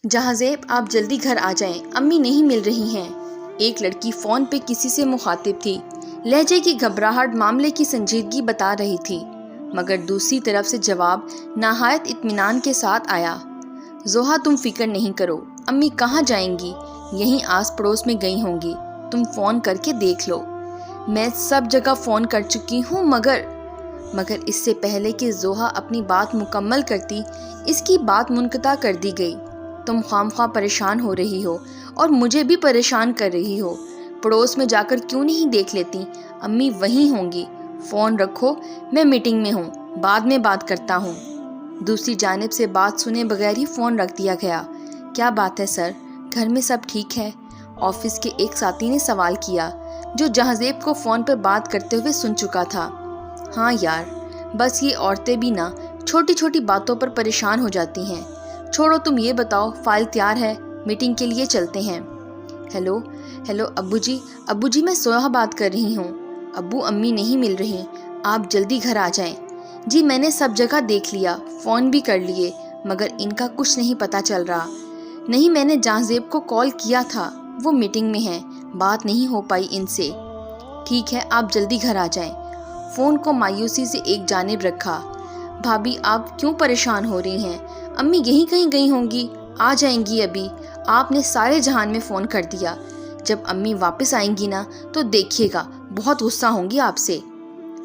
जहाज़ेब आप जल्दी घर आ जाएं, अम्मी नहीं मिल रही हैं। एक लड़की फ़ोन पे किसी से मुखातिब थी। लहजे की घबराहट मामले की संजीदगी बता रही थी, मगर दूसरी तरफ से जवाब नहायत इत्मीनान के साथ आया। जोहा, तुम फिक्र नहीं करो, अम्मी कहाँ जाएंगी, यहीं आस पड़ोस में गई होंगी, तुम फ़ोन करके देख लो। मैं सब जगह फ़ोन कर चुकी हूँ, मगर इससे पहले कि जोहा अपनी बात मुकम्मल करती, इसकी बात मुनक़ता कर दी गई। तुम खामख्वाह परेशान हो रही हो और मुझे भी परेशान कर रही हो। पड़ोस में जाकर क्यों नहीं देख लेती, अम्मी वहीं होंगी। फ़ोन रखो, मैं मीटिंग में हूँ, बाद में बात करता हूँ। दूसरी जानिब से बात सुने बगैर ही फ़ोन रख दिया गया। क्या बात है सर, घर में सब ठीक है? ऑफिस के एक साथी ने सवाल किया, जो जहाज़ेब को फ़ोन पर बात करते हुए सुन चुका था। हाँ यार, बस ये औरतें भी ना छोटी छोटी बातों पर परेशान हो जाती हैं। छोड़ो, तुम ये बताओ, फाइल तैयार है, मीटिंग के लिए चलते हैं। हेलो अब्बू जी, मैं सोहा बात कर रही हूँ। अब्बू, अम्मी नहीं मिल रही, आप जल्दी घर आ जाएं। जी मैंने सब जगह देख लिया, फ़ोन भी कर लिए, मगर इनका कुछ नहीं पता चल रहा। नहीं, मैंने जहाज़ेब को कॉल किया था, वो मीटिंग में हैं, बात नहीं हो पाई इनसे। ठीक है, आप जल्दी घर आ जाएं। फ़ोन को मायूसी से एक जानिब रखा। भाभी, आप क्यों परेशान हो रही हैं? अम्मी यहीं कहीं गई होंगी, आ जाएंगी अभी। आपने सारे जहान में फ़ोन कर दिया। जब अम्मी वापस आएंगी ना, तो देखिएगा, बहुत गुस्सा होंगी आपसे।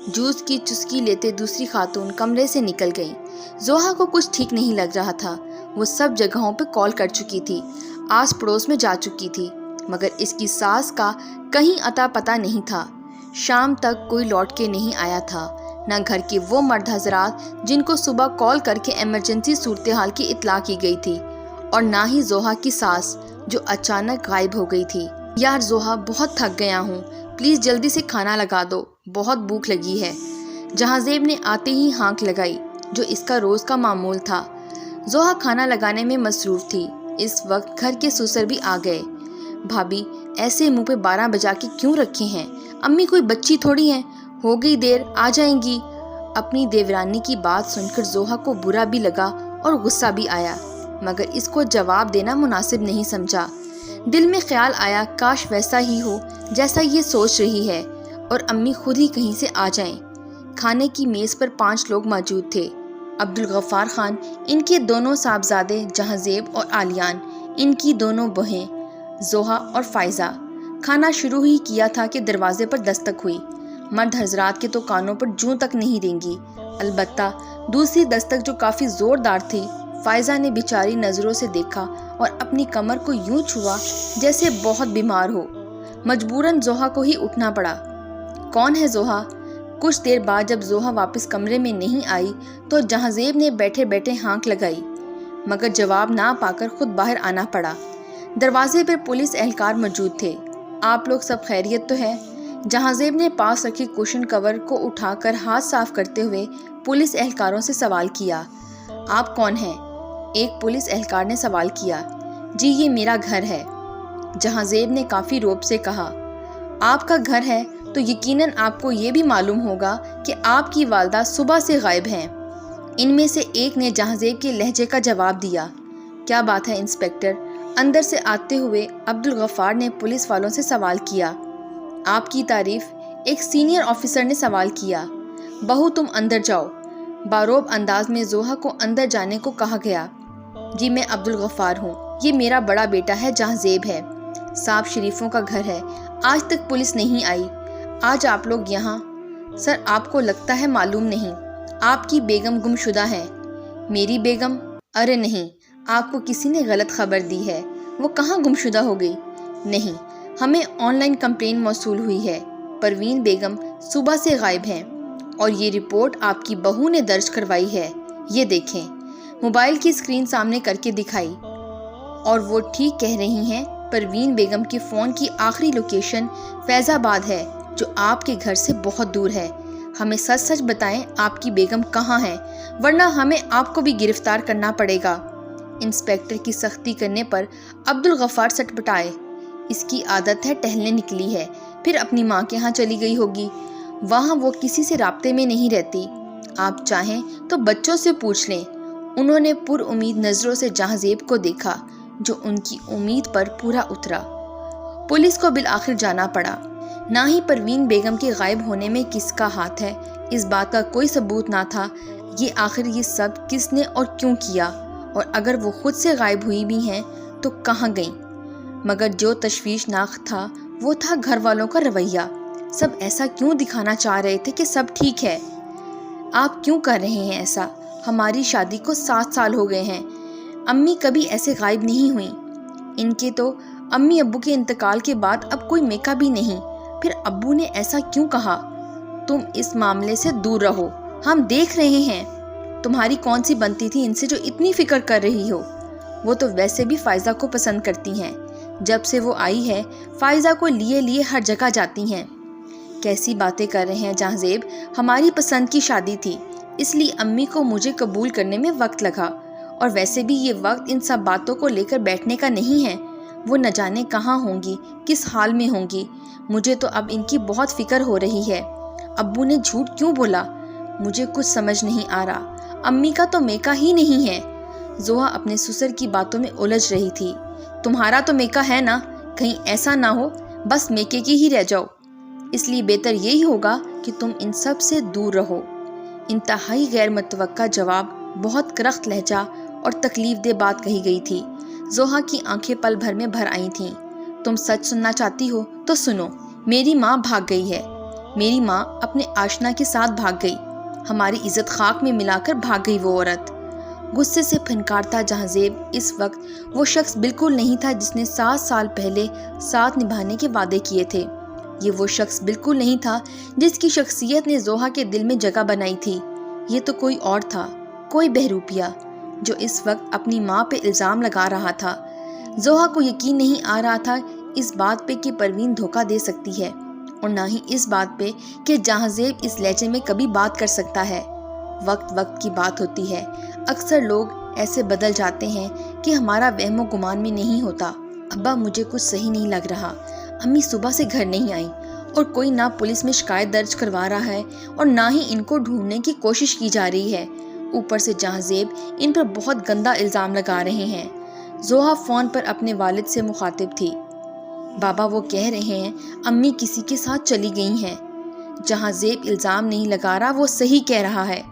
जूस की चुस्की लेते दूसरी खातून कमरे से निकल गई। जोहा को कुछ ठीक नहीं लग रहा था। वो सब जगहों पर कॉल कर चुकी थी, आस पड़ोस में जा चुकी थी, मगर इसकी सास का कहीं अता पता नहीं था। शाम तक कोई लौट के नहीं आया था, न घर के वो मर्द हजरात जिनको सुबह कॉल करके इमरजेंसी सूरत हाल की इत्तला की गई थी, और ना ही जोहा की सास, जो अचानक गायब हो गई थी। यार जोहा, बहुत थक गया हूँ, प्लीज़ जल्दी से खाना लगा दो, बहुत भूख लगी है। जहाज़ेब ने आते ही हाँक लगाई, जो इसका रोज़ का मामूल था। जोहा खाना लगाने में मसरूफ़ थी। इस वक्त घर के ससुर भी आ गए। भाभी, ऐसे मुंह पे 12 बजा के क्यों रखे हैं? अम्मी कोई बच्ची थोड़ी हैं, हो गई देर, आ जाएंगी। अपनी देवरानी की बात सुनकर जोहा को बुरा भी लगा और गुस्सा भी आया, मगर इसको जवाब देना मुनासिब नहीं समझा। दिल में ख्याल आया, काश वैसा ही हो जैसा ये सोच रही है, और अम्मी खुद ही कहीं से आ जाएं। खाने की मेज़ पर 5 लोग मौजूद थे। अब्दुल गफ्फार खान, इनके दोनों साहबजादे जहाज़ेब और आलियान, इनकी दोनों बहें जोहा और फायजा। खाना शुरू ही किया था कि दरवाजे पर दस्तक हुई। मर्द हजरात के तो कानों पर जूं तक नहीं देंगी, अलबत्ता दूसरी दस्तक जो काफ़ी ज़ोरदार थी। फायजा ने बेचारी नज़रों से देखा और अपनी कमर को यूं छुआ जैसे बहुत बीमार हो। मजबूरन जोहा को ही उठना पड़ा। कौन है जोहा? कुछ देर बाद जब जोहा वापस कमरे में नहीं आई, तो जहाज़ेब ने बैठे बैठे हाँक लगाई, मगर जवाब ना पाकर खुद बाहर आना पड़ा। दरवाजे पर पुलिस एहलकार मौजूद थे। आप लोग सब खैरियत तो है? जहाज़ेब ने पास रखे कुशन कवर को उठाकर हाथ साफ करते हुए पुलिस एहलकारों से सवाल किया। आप कौन हैं? एक पुलिस एहलकार ने सवाल किया। जी, ये मेरा घर है। जहाज़ेब ने काफ़ी रौब से कहा। आपका घर है तो यकीनन आपको ये भी मालूम होगा कि आपकी वालदा सुबह से गायब हैं। इनमें से एक ने जहाज़ेब के लहजे का जवाब दिया। क्या बात है इंस्पेक्टर? अंदर से आते हुए अब्दुल गफ्फार ने पुलिस वालों से सवाल किया। आपकी तारीफ, एक सीनियर ऑफिसर ने सवाल किया। बहू, तुम अंदर जाओ। बारोब अंदाज में जोहा को अंदर जाने को कहा गया। जी, मैं अब्दुल गफ्फार हूँ, ये मेरा बड़ा बेटा है जहाज़ेब है। साहब शरीफों का घर है, आज तक पुलिस नहीं आई। आज आप लोग यहाँ? सर, आपको लगता है मालूम नहीं, आपकी बेगम गुमशुदा है। मेरी बेगम? अरे नहीं, आपको किसी ने गलत खबर दी है। वो कहाँ गुमशुदा हो गई? नहीं, हमें ऑनलाइन कंप्लेन मौसूल हुई है, परवीन बेगम सुबह से गायब हैं, और ये रिपोर्ट आपकी बहू ने दर्ज करवाई है। ये देखें। मोबाइल की स्क्रीन सामने करके दिखाई, और वो ठीक कह रही हैं। परवीन बेगम के फ़ोन की आखिरी लोकेशन फैज़ाबाद है, जो आपके घर से बहुत दूर है। हमें सच सच बताएं, आपकी बेगम कहाँ है, वरना हमें आपको भी गिरफ्तार करना पड़ेगा। इंस्पेक्टर की सख्ती करने पर अब्दुल गफ्फार सटपटाए। इसकी आदत है, टहलने निकली है, फिर अपनी माँ के यहाँ चली गई होगी। वहाँ वो किसी से राब्ते में नहीं रहती। आप चाहें तो बच्चों से पूछ लें। उन्होंने पुरउम्मीद नज़रों से जहाज़ेब को देखा, जो उनकी उम्मीद पर पूरा उतरा। पुलिस को बिलआखिर जाना पड़ा। ना ही परवीन बेगम के गायब होने में किसका हाथ है, इस बात का कोई सबूत ना था। ये आखिर ये सब किसने और क्यों किया, और अगर वो खुद से गायब हुई भी हैं तो कहाँ गईं? मगर जो तशवीशनाक था वो था घर वालों का रवैया। सब ऐसा क्यों दिखाना चाह रहे थे कि सब ठीक है। आप क्यों कर रहे हैं ऐसा? हमारी शादी को 7 साल हो गए हैं। अम्मी कभी ऐसे गायब नहीं हुई। इनके तो अम्मी अब्बू के इंतकाल के बाद अब कोई मेका भी नहीं। फिर अब्बू ने ऐसा क्यों कहा? तुम इस मामले से दूर रहो, हम देख रहे हैं। तुम्हारी कौन सी बनती थी इनसे जो इतनी फिक्र कर रही हो? वो तो वैसे भी फायजा को पसंद करती हैं। जब से वो आई है फायजा को लिए लिए हर जगह जाती हैं। कैसी बातें कर रहे हैं जहांजेब, हमारी पसंद की शादी थी, इसलिए अम्मी को मुझे कबूल करने में वक्त लगा। और वैसे भी ये वक्त इन सब बातों को लेकर बैठने का नहीं है। वो न जाने कहाँ होंगी, किस हाल में होंगी। मुझे तो अब इनकी बहुत फिक्र हो रही है। अब्बू ने झूठ क्यों बोला? मुझे कुछ समझ नहीं आ रहा। अम्मी का तो मेका ही नहीं है। जोहा अपने ससुर की बातों में उलझ रही थी। तुम्हारा तो मेका है ना, कहीं ऐसा ना हो बस मेके की ही रह जाओ। इसलिए बेहतर यही होगा कि तुम इन सब से दूर रहो। इंतहाई गैर मुतवक्का जवाब, बहुत करख्त लहजा और तकलीफ दे बात कही गई थी। जोहा की आंखें पल भर में भर आई थीं। तुम सच सुनना चाहती हो तो सुनो। मेरी माँ भाग गई है। मेरी माँ अपने आशना के साथ भाग गई। हमारी इज्जत खाक में मिलाकर भाग गई वो औरत। गुस्से से फनकारता जहांजेब इस वक्त वो शख्स बिल्कुल नहीं था जिसने 7 साल पहले साथ निभाने के वादे किए थे। ये वो शख्स बिल्कुल नहीं था जिसकी शख्सियत ने जोहा के दिल में जगह बनाई थी। ये तो कोई और था, कोई बहरूपिया, जो इस वक्त अपनी माँ पे इल्ज़ाम लगा रहा था। जोहा को यकीन नहीं आ रहा था इस बात पे कि परवीन धोखा दे सकती है, और ना ही इस बात पे कि जहांजेब इस लहजे में कभी बात कर सकता है। वक्त वक्त की बात होती है। अक्सर लोग ऐसे बदल जाते हैं कि हमारा वहमो गुमान में नहीं होता। अब्बा, मुझे कुछ सही नहीं लग रहा। अम्मी सुबह से घर नहीं आई और कोई ना पुलिस में शिकायत दर्ज करवा रहा है और ना ही इनको ढूंढने की कोशिश की जा रही है। ऊपर से जहांजेब इन पर बहुत गंदा इल्ज़ाम लगा रहे हैं। जोहा फ़ोन पर अपने वालिद से मुखातिब थी। बाबा, वो कह रहे हैं अम्मी किसी के साथ चली गई हैं। जहांजेब इल्ज़ाम नहीं लगा रहा, वो सही कह रहा है।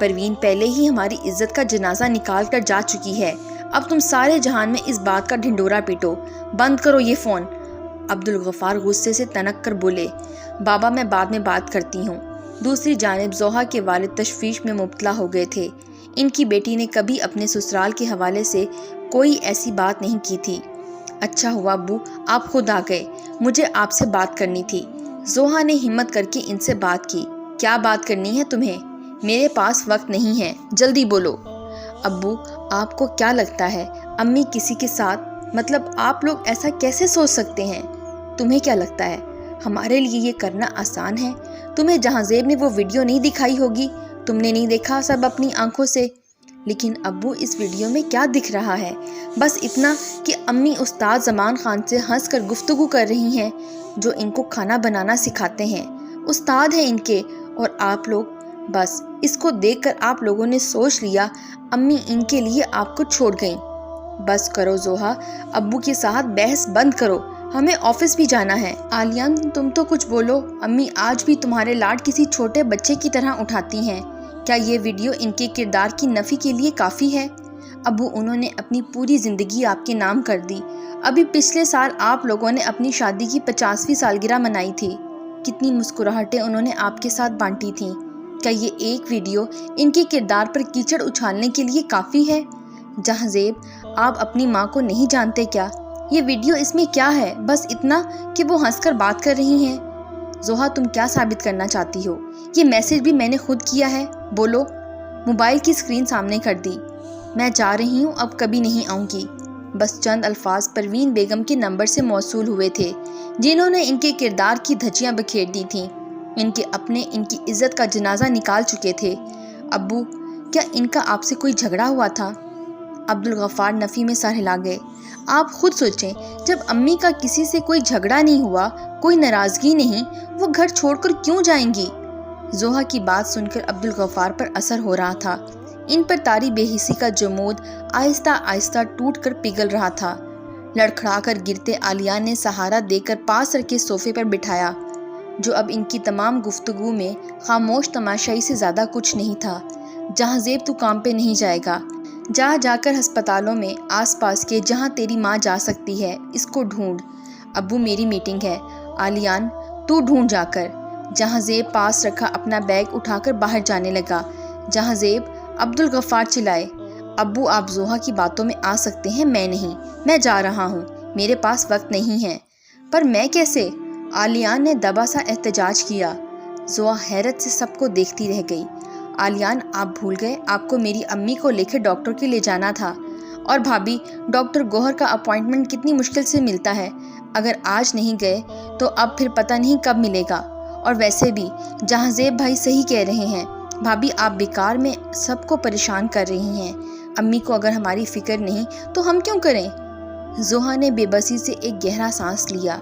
परवीन पहले ही हमारी इज्जत का जनाजा निकाल कर जा चुकी है। अब तुम सारे जहान में इस बात का ढिंडोरा पीटो। बंद करो ये फ़ोन। अब्दुल गफ्फार गुस्से से तनक कर बोले, बाबा मैं बाद में बात करती हूँ। दूसरी जानिब जोहा के वालिद तशवीश में मुब्तला हो गए थे। इनकी बेटी ने कभी अपने ससुराल के हवाले से कोई ऐसी बात नहीं की थी। अच्छा हुआ अब्बू आप खुद आ गए, मुझे आपसे बात करनी थी। जोहा ने हिम्मत करके इनसे बात की। क्या बात करनी है तुम्हें? मेरे पास वक्त नहीं है, जल्दी बोलो। अब्बू, आपको क्या लगता है अम्मी किसी के साथ, मतलब आप लोग ऐसा कैसे सोच सकते हैं? तुम्हें क्या लगता है हमारे लिए ये करना आसान है? तुम्हें जहांजेब ने वो वीडियो नहीं दिखाई होगी, तुमने नहीं देखा सब अपनी आंखों से? लेकिन अब्बू इस वीडियो में क्या दिख रहा है? बस इतना कि अम्मी उस्ताद ज़मान खान से हंसकर गुफ्तगू कर रही हैं, जो इनको खाना बनाना सिखाते हैं, उस्ताद हैं इनके। और आप लोग, बस इसको देखकर आप लोगों ने सोच लिया अम्मी इनके लिए आपको छोड़ गईं। बस करो जोहा, अब्बू के साथ बहस बंद करो, हमें ऑफिस भी जाना है। आलियान, तुम तो कुछ बोलो। अम्मी आज भी तुम्हारे लाड किसी छोटे बच्चे की तरह उठाती हैं। क्या ये वीडियो इनके किरदार की नफ़ी के लिए काफ़ी है? अब्बू, उन्होंने अपनी पूरी ज़िंदगी आपके नाम कर दी। अभी पिछले साल आप लोगों ने अपनी शादी की 50वीं सालगिरह मनाई थी। कितनी मुस्कुराहटें उन्होंने आपके साथ बांटी थीं। क्या ये एक वीडियो इनके किरदार पर कीचड़ उछालने के लिए काफ़ी है? जहांजेब, आप अपनी माँ को नहीं जानते क्या? ये वीडियो इसमें क्या है? बस इतना कि वो हंसकर बात कर रही हैं। जोहा, तुम क्या साबित करना चाहती हो? ये मैसेज भी मैंने खुद किया है, बोलो। मोबाइल की स्क्रीन सामने कर दी। मैं जा रही हूँ, अब कभी नहीं आऊँगी। बस चंद अल्फाज परवीन बेगम के नंबर से मौसूल हुए थे, जिन्होंने इनके किरदार की धज्जियाँ बखेर दी थीं। इनके अपने इनकी इज्जत का जनाजा निकाल चुके थे। अब्बू, क्या इनका आपसे कोई झगड़ा हुआ था? अब्दुल गफ्फार नफ़ी में सर हिला गए। आप खुद सोचें, जब अम्मी का किसी से कोई झगड़ा नहीं हुआ, कोई नाराज़गी नहीं, वो घर छोड़कर क्यों जाएंगी? जोहा की बात सुनकर अब्दुल गफ्फार पर असर हो रहा था। ان پر طاری بے حسی کا جمود آہستہ آہستہ ٹوٹ کر پگھل رہا تھا۔ لڑکھڑا کر گرتے عالیہ نے سہارا دے کر پاس رکھے صوفے پر بٹھایا، جو اب ان کی تمام گفتگو میں خاموش تماشائی سے زیادہ کچھ نہیں تھا۔ جہاں زیب تو کام پہ نہیں جائے گا، جا کر ہسپتالوں میں آس پاس کے جہاں تیری ماں جا سکتی ہے اس کو ڈھونڈ۔ ابو میری میٹنگ ہے۔ عالیان تو ڈھونڈ جا کر۔ جہاں زیب پاس رکھا اپنا بیگ اٹھا کر باہر جانے لگا۔ جہاں زیب عبدالغفار چلائے، ابو آپ زوہا کی باتوں میں آ سکتے ہیں، میں نہیں، میں جا رہا ہوں، میرے پاس وقت نہیں ہے۔ پر میں کیسے؟ عالیان نے دبا سا احتجاج کیا۔ زوہا حیرت سے سب کو دیکھتی رہ گئی۔ عالیان آپ بھول گئے، آپ کو میری امی کو لے کے ڈاکٹر کے لے جانا تھا، اور بھابھی ڈاکٹر گوہر کا اپوائنٹمنٹ کتنی مشکل سے ملتا ہے، اگر آج نہیں گئے تو اب پھر پتہ نہیں کب ملے گا۔ اور ویسے بھی جہاں زیب بھائی صحیح کہہ رہے ہیں، بھابھی آپ بیکار میں سب کو پریشان کر رہی ہیں، امی کو اگر ہماری فکر نہیں تو ہم کیوں کریں؟ زوہا نے بے بسی سے ایک گہرا سانس لیا۔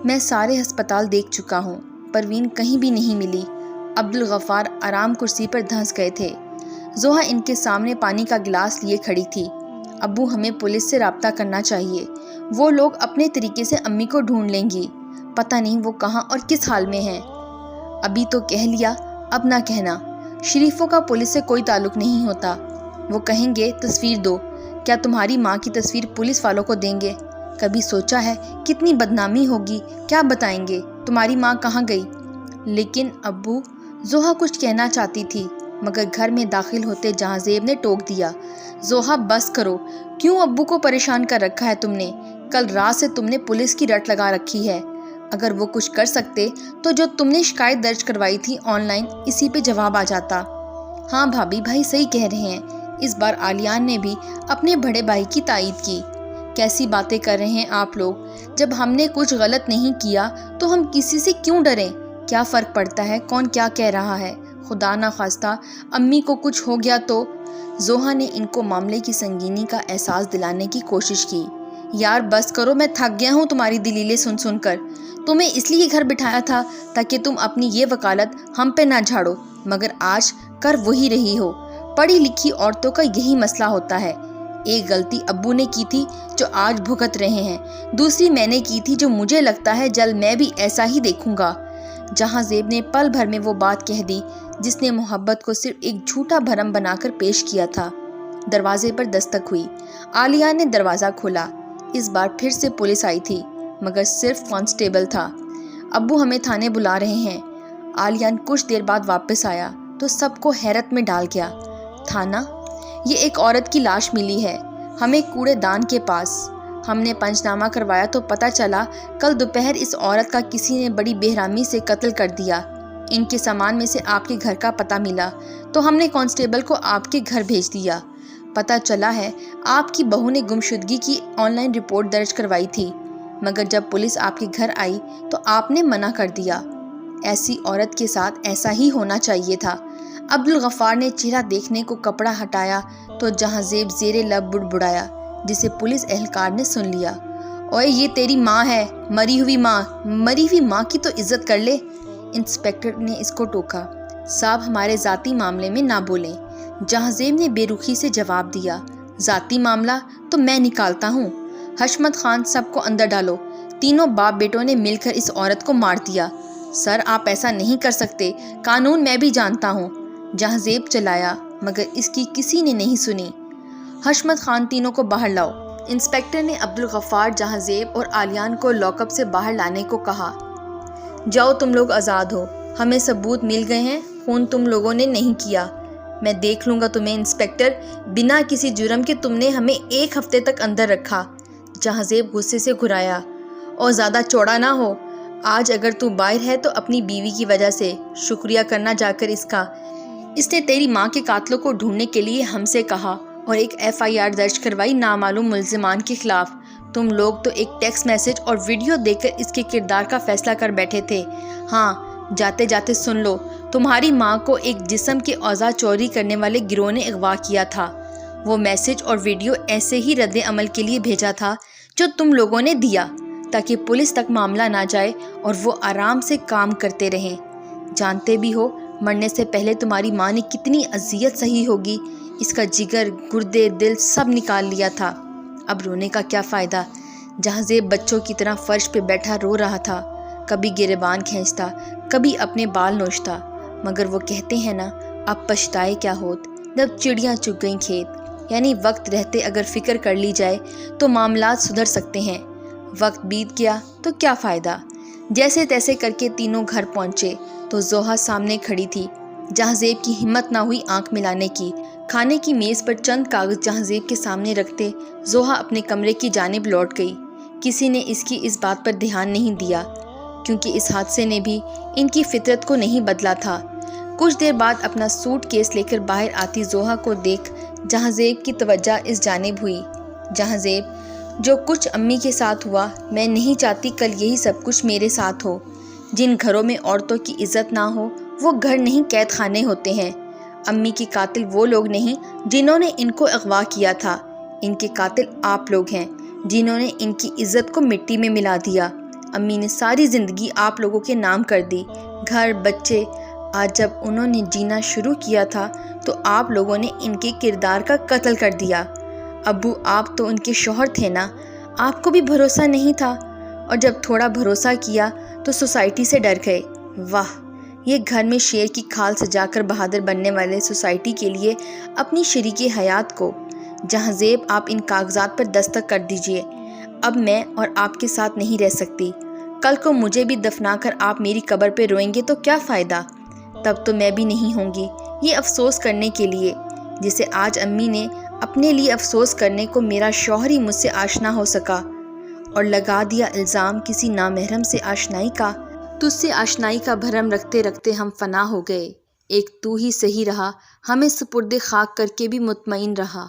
میں سارے ہسپتال دیکھ چکا ہوں، پروین کہیں بھی نہیں ملی۔ عبدالغفار آرام کرسی پر دھنس گئے تھے۔ زوہا ان کے سامنے پانی کا گلاس لیے کھڑی تھی۔ ابو ہمیں پولیس سے رابطہ کرنا چاہیے، وہ لوگ اپنے طریقے سے امی کو ڈھونڈ لیں گی، پتہ نہیں وہ کہاں اور کس حال میں ہیں۔ ابھی تو کہہ لیا، اب نہ کہنا۔ شریفوں کا پولیس سے کوئی تعلق نہیں ہوتا، وہ کہیں گے تصویر دو، کیا تمہاری ماں کی تصویر پولیس والوں کو دیں گے؟ کبھی سوچا ہے کتنی بدنامی ہوگی؟ کیا بتائیں گے تمہاری ماں کہاں گئی؟ لیکن ابو، زوہا کچھ کہنا چاہتی تھی مگر گھر میں داخل ہوتے جہاں زیب نے ٹوک دیا۔ زوہا بس کرو، کیوں ابو کو پریشان کر رکھا ہے تم نے؟ کل رات سے تم نے پولیس کی رٹ لگا رکھی ہے، اگر وہ کچھ کر سکتے تو جو تم نے شکایت درج کروائی تھی آن لائن، اسی پہ جواب آ جاتا۔ ہاں بھابھی بھائی صحیح کہہ رہے ہیں۔ اس بار عالیان نے بھی اپنے بڑے بھائی کی تائید کی۔ کیسی باتیں کر رہے ہیں آپ لوگ؟ جب ہم نے کچھ غلط نہیں کیا تو ہم کسی سے کیوں ڈریں؟ کیا فرق پڑتا ہے کون کیا کہہ رہا ہے؟ خدا نہ خواستہ امی کو کچھ ہو گیا تو؟ زوہا نے ان کو معاملے کی سنگینی کا احساس دلانے کی کوشش کی۔ یار بس کرو، میں تھک گیا ہوں تمہاری دلیلیں سن سن کر۔ تمہیں اس لیے گھر بٹھایا تھا تاکہ تم اپنی یہ وکالت ہم پہ نہ جھاڑو، مگر آج کر وہی رہی ہو۔ پڑھی لکھی عورتوں کا یہی مسئلہ ہوتا ہے۔ ایک غلطی ابو نے کی تھی جو آج بھگت رہے ہیں، دوسری میں نے کی تھی جو مجھے لگتا ہے جلد میں بھی ایسا ہی دیکھوں گا۔ جہاں زیب نے پل بھر میں وہ بات کہہ دی جس نے محبت کو صرف ایک جھوٹا بھرم بنا کر پیش کیا تھا۔ دروازے پر دستک ہوئی۔ عالیہ نے دروازہ کھولا۔ اس بار پھر سے پولیس آئی تھی مگر صرف کانسٹیبل تھا۔ ابو ہمیں تھانے بلا رہے ہیں۔ عالیان کچھ دیر بعد واپس آیا تو سب کو حیرت میں ڈال گیا۔ تھانہ؟ یہ ایک عورت کی لاش ملی ہے ہمیں کوڑے دان کے پاس۔ ہم نے پنچنامہ کروایا تو پتہ چلا کل دوپہر اس عورت کا کسی نے بڑی بےرحمی سے قتل کر دیا۔ ان کے سامان میں سے آپ کے گھر کا پتہ ملا تو ہم نے کانسٹیبل کو آپ کے گھر بھیج دیا۔ پتہ چلا ہے آپ کی بہو نے گمشدگی کی آن لائن رپورٹ درج کروائی تھی، مگر جب پولیس آپ کے گھر آئی تو آپ نے منع کر دیا۔ ایسی عورت کے ساتھ ایسا ہی ہونا چاہیے تھا۔ عبدالغفار نے چہرہ دیکھنے کو کپڑا ہٹایا تو جہاں زیب زیر لب بڑبڑایا، جسے پولیس اہلکار نے سن لیا۔ اوئے یہ تیری ماں ہے، مری ہوئی ماں کی تو عزت کر لے۔ انسپکٹر نے اس کو ٹوکا۔ صاحب ہمارے ذاتی معاملے میں نہ بولیں۔ جہاں زیب نے بے رخی سے جواب دیا۔ ذاتی معاملہ تو میں نکالتا ہوں۔ حشمت خان سب کو اندر ڈالو۔ تینوں باپ بیٹوں نے مل کر اس عورت کو مار دیا۔ سر آپ ایسا نہیں کر سکتے، قانون میں بھی جانتا ہوں۔ جہاں زیب چلایا مگر اس کی کسی نے نہیں سنی۔ حشمت خان تینوں کو باہر لاؤ۔ انسپکٹر نے عبدالغفار، جہاں زیب اور عالیان کو لاک اپ سے باہر لانے کو کہا۔ جاؤ تم لوگ آزاد ہو، ہمیں ثبوت مل گئے ہیں، خون تم لوگوں نے نہیں کیا۔ میں دیکھ لوں گا تمہیں انسپکٹر، بنا کسی جرم کے تم نے ہمیں 1 ہفتے تک اندر رکھا۔ جہاں زیب غصے سے گھرایا۔ اور زیادہ چوڑا نہ ہو، آج اگر تو باہر ہے تو اپنی بیوی کی وجہ سے، شکریہ کرنا جا کر اس کا۔ اس نے تیری ماں کے قاتلوں کو ڈھونڈنے کے لیے ہم سے کہا اور ایک FIR درج کروائی نامعلوم ملزمان کے خلاف۔ تم لوگ تو ایک ٹیکسٹ میسج اور ویڈیو دے کر اس کے کردار کا فیصلہ کر بیٹھے تھے۔ ہاں، جاتے جاتے سن لو، تمہاری ماں کو ایک جسم کے اعضاء چوری کرنے والے گروہ نے اغوا کیا تھا۔ وہ میسج اور ویڈیو ایسے ہی رد عمل کے لیے بھیجا تھا جو تم لوگوں نے دیا، تاکہ پولیس تک معاملہ نہ جائے اور وہ آرام سے کام کرتے رہیں۔ جانتے بھی ہو مرنے سے پہلے تمہاری ماں نے کتنی اذیت سہی ہوگی، اس کا جگر، گردے، دل سب نکال لیا تھا۔ اب رونے کا کیا فائدہ؟ جہاں بچوں کی طرح فرش پہ بیٹھا رو رہا تھا، کبھی گریبان کھینچتا، کبھی اپنے بال نوچتا۔ مگر وہ کہتے ہیں نا، اب پچھتائے کیا ہوت جب چڑیاں چگ گئیں کھیت۔ یعنی وقت رہتے اگر فکر کر لی جائے تو معاملات سدھر سکتے ہیں، وقت بیت گیا تو کیا فائدہ۔ جیسے تیسے کر کے تینوں گھر پہنچے تو زوہا سامنے کھڑی تھی۔ جہازیب کی ہمت نہ ہوئی آنکھ ملانے کی۔ کھانے کی میز پر چند کاغذ جہازیب کے سامنے رکھتے زوہا اپنے کمرے کی جانب لوٹ گئی۔ کسی نے اس کی اس بات پر دھیان نہیں دیا، کیونکہ اس حادثے نے بھی ان کی فطرت کو نہیں بدلا تھا۔ کچھ دیر بعد اپنا سوٹ کیس لے کر باہر آتی زوہا کو دیکھ جہازیب کی توجہ اس جانب ہوئی۔ جہازیب، جو کچھ امی کے ساتھ ہوا، میں نہیں چاہتی کل یہی سب کچھ میرے ساتھ ہو۔ جن گھروں میں عورتوں کی عزت نہ ہو وہ گھر نہیں قید خانے ہوتے ہیں۔ امی کے قاتل وہ لوگ نہیں جنہوں نے ان کو اغوا کیا تھا، ان کے قاتل آپ لوگ ہیں جنہوں نے ان کی عزت کو مٹی میں ملا دیا۔ امی نے ساری زندگی آپ لوگوں کے نام کر دی، گھر، بچے۔ آج جب انہوں نے جینا شروع کیا تھا تو آپ لوگوں نے ان کے کردار کا قتل کر دیا۔ ابو، آپ تو ان کے شوہر تھے نا، آپ کو بھی بھروسہ نہیں تھا، اور جب تھوڑا بھروسہ کیا تو سوسائٹی سے ڈر گئے۔ واہ، یہ گھر میں شیر کی کھال سجا کر بہادر بننے والے سوسائٹی کے لیے اپنی شریک حیات کو۔ جہازیب، آپ ان کاغذات پر دستخط کر دیجئے۔ اب میں اور آپ کے ساتھ نہیں رہ سکتی۔ کل کو مجھے بھی دفنا کر آپ میری قبر پہ روئیں گے تو کیا فائدہ؟ تب تو میں بھی نہیں ہوں گی یہ افسوس کرنے کے لیے جسے آج امی نے اپنے لیے افسوس کرنے کو میرا شوہر ہی مجھ سے آشنا ہو سکا، اور لگا دیا الزام کسی نامحرم سے آشنائی کا۔ تجھ سے آشنائی کا بھرم رکھتے رکھتے ہم فنا ہو گئے، ایک تو ہی صحیح رہا، ہمیں سپرد خاک کر کے بھی مطمئن رہا۔